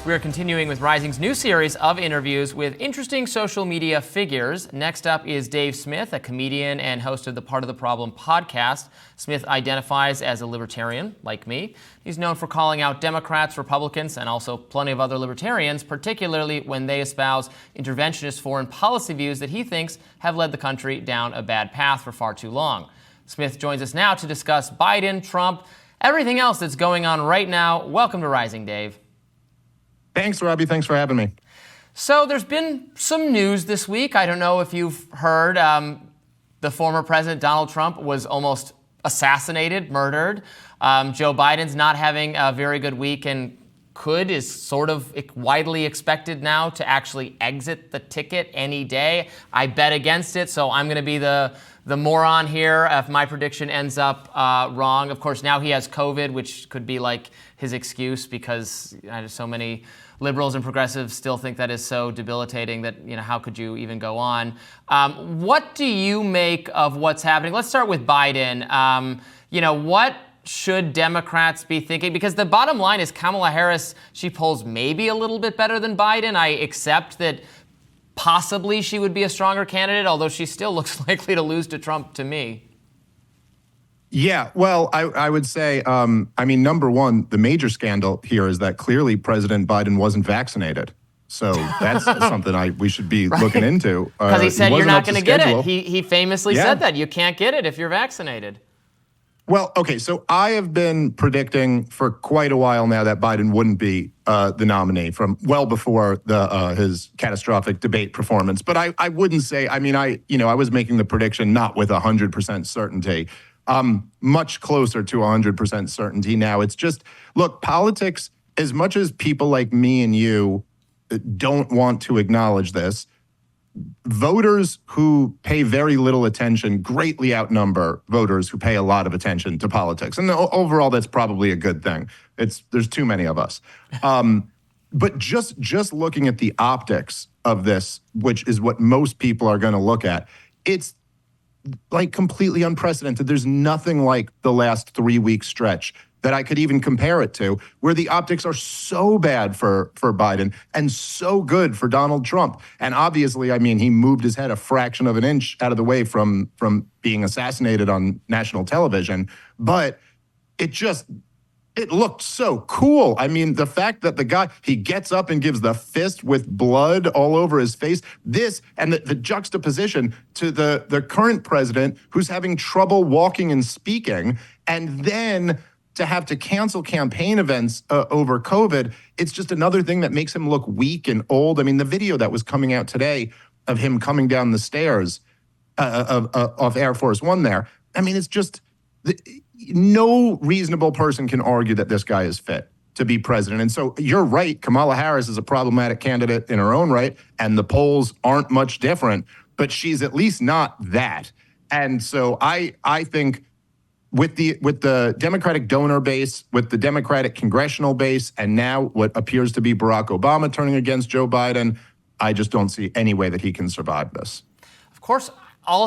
We are continuing with Rising's new series of interviews with interesting social media figures. Next up is Dave Smith, a comedian and host of the Part of the Problem podcast. Smith identifies as a libertarian, like me. He's known for calling out Democrats, Republicans, and also plenty of other libertarians, particularly when they espouse interventionist foreign policy views that he thinks have led the country down a bad path for far too long. Smith joins us now to discuss Biden, Trump, everything else that's going on right now. Welcome to Rising, Dave. Thanks, Robbie. Thanks for having me. So there's been some news this week. I don't know if you've heard the former president, Donald Trump, was almost assassinated, murdered. Joe Biden's not having a very good week and is sort of widely expected now to actually exit the ticket any day. I bet against it, so I'm going to be the moron here if my prediction ends up wrong. Of course, now he has COVID, which could be like his excuse because so many liberals and progressives still think that is so debilitating that, how could you even go on? What do you make of what's happening? Let's start with Biden. What should Democrats be thinking? Because the bottom line is Kamala Harris, she polls maybe a little bit better than Biden. I accept that possibly she would be a stronger candidate, although she still looks likely to lose to Trump to me. Yeah, well, I would say, number one, the major scandal here is that clearly President Biden wasn't vaccinated. So that's something we should be looking into. Because he said you're not going to get it. He famously said that. You can't get it if you're vaccinated. Well, okay, so I have been predicting for quite a while now that Biden wouldn't be the nominee from well before his catastrophic debate performance. But I wouldn't say, I was making the prediction not with 100% certainty. Much closer to 100% certainty now. It's just, look, politics, as much as people like me and you don't want to acknowledge this, voters who pay very little attention greatly outnumber voters who pay a lot of attention to politics. And overall, that's probably a good thing. There's too many of us. But just looking at the optics of this, which is what most people are going to look at, it's like completely unprecedented. There's nothing like the last 3-week stretch that I could even compare it to, where the optics are so bad for Biden and so good for Donald Trump. And obviously, he moved his head a fraction of an inch out of the way from being assassinated on national television. But it looked so cool. The fact that the guy, he gets up and gives the fist with blood all over his face, this and the juxtaposition to the current president who's having trouble walking and speaking, and then to have to cancel campaign events over COVID, it's just another thing that makes him look weak and old. The video that was coming out today of him coming down the stairs of Air Force One there, it's just... No reasonable person can argue that this guy is fit to be president. And so you're right, Kamala Harris is a problematic candidate in her own right, and the polls aren't much different, but she's at least not that. And so I think with the Democratic donor base, with the Democratic congressional base, and now what appears to be Barack Obama turning against Joe Biden, I just don't see any way that he can survive this. Of course,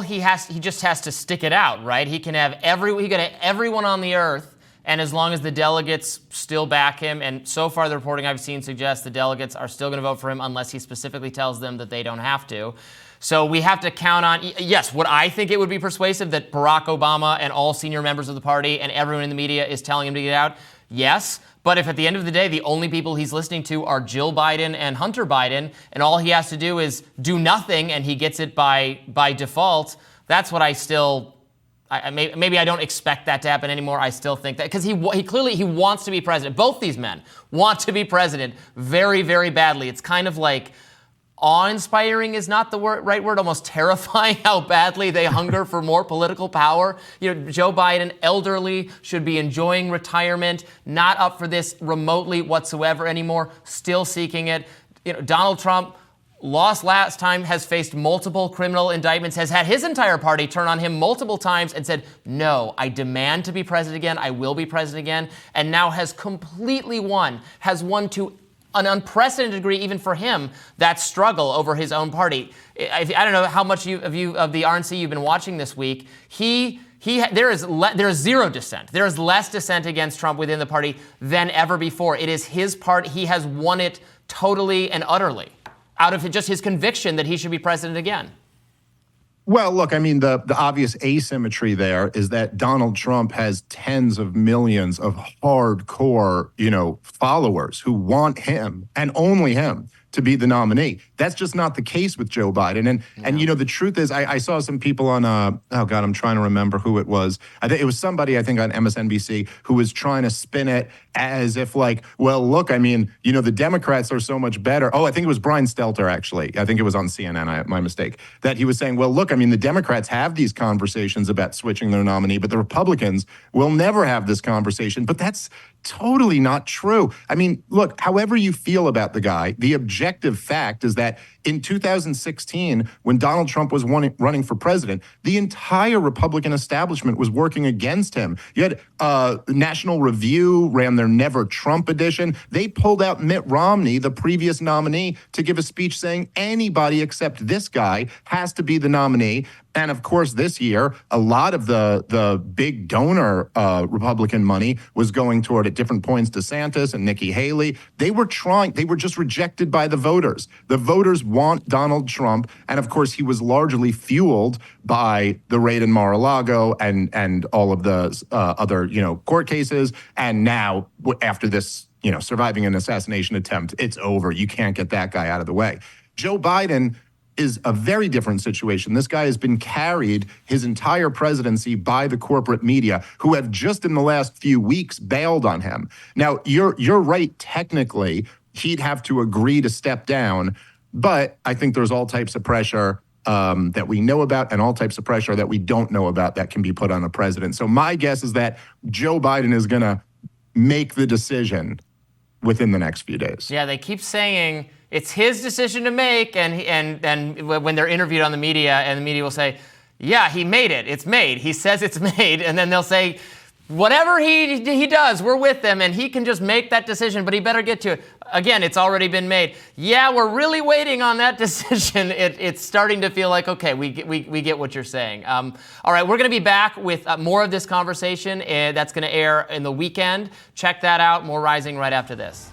he just has to stick it out, right? He can have everyone on the earth, and as long as the delegates still back him, and so far the reporting I've seen suggests the delegates are still going to vote for him unless he specifically tells them that they don't have to. So we have to count on, yes, would I think it would be persuasive that Barack Obama and all senior members of the party and everyone in the media is telling him to get out? Yes. But if at the end of the day, the only people he's listening to are Jill Biden and Hunter Biden, and all he has to do is do nothing and he gets it by default, that's what maybe I don't expect that to happen anymore. I still think that, because he clearly wants to be president. Both these men want to be president very, very badly. It's kind of like awe-inspiring is not the right word, almost terrifying how badly they hunger for more political power. Joe Biden, elderly, should be enjoying retirement, not up for this remotely whatsoever anymore, still seeking it. Donald Trump lost last time, has faced multiple criminal indictments, has had his entire party turn on him multiple times and said, no, I demand to be president again, I will be president again, and now has completely won to an unprecedented degree, even for him, that struggle over his own party. I don't know how much of the RNC you've been watching this week. He There is zero dissent. There is less dissent against Trump within the party than ever before. It is his part. He has won it totally and utterly out of just his conviction that he should be president again. Well, look, I mean, the obvious asymmetry there is that Donald Trump has tens of millions of hardcore, followers who want him and only him to be the nominee. That's just not the case with Joe Biden. And the truth is, I saw some people on, oh God, I'm trying to remember who it was. I think it was somebody, I think on MSNBC, who was trying to spin it as if like, well, look, I mean, the Democrats are so much better. Oh, I think it was Brian Stelter, actually. I think it was on CNN, my mistake, that he was saying, well, look, I mean, the Democrats have these conversations about switching their nominee, but the Republicans will never have this conversation. But that's totally not true. I mean, look, however you feel about the guy, the objective fact is that in 2016, when Donald Trump was running for president, the entire Republican establishment was working against him. You had National Review ran their Never Trump edition. They pulled out Mitt Romney, the previous nominee, to give a speech saying anybody except this guy has to be the nominee. And of course, this year, a lot of the big donor Republican money was going toward, at different points, DeSantis and Nikki Haley. They were just rejected by the voters. The voters want Donald Trump. And of course, he was largely fueled by the raid in Mar-a-Lago and all of the other, court cases. And now, after this, surviving an assassination attempt, it's over. You can't get that guy out of the way. Joe Biden is a very different situation. This guy has been carried his entire presidency by the corporate media, who have just in the last few weeks bailed on him. Now, you're right. Technically, he'd have to agree to step down, but I think there's all types of pressure that we know about and all types of pressure that we don't know about that can be put on a president. So my guess is that Joe Biden is going to make the decision within the next few days. Yeah, they keep saying it's his decision to make, and when they're interviewed on the media, and the media will say, yeah, he made it. It's made. He says it's made. And then they'll say, whatever he does, we're with him, and he can just make that decision, but he better get to it. Again, it's already been made. Yeah, we're really waiting on that decision. It's starting to feel like, okay, we get what you're saying. All right, we're going to be back with more of this conversation that's going to air in the weekend. Check that out. More Rising right after this.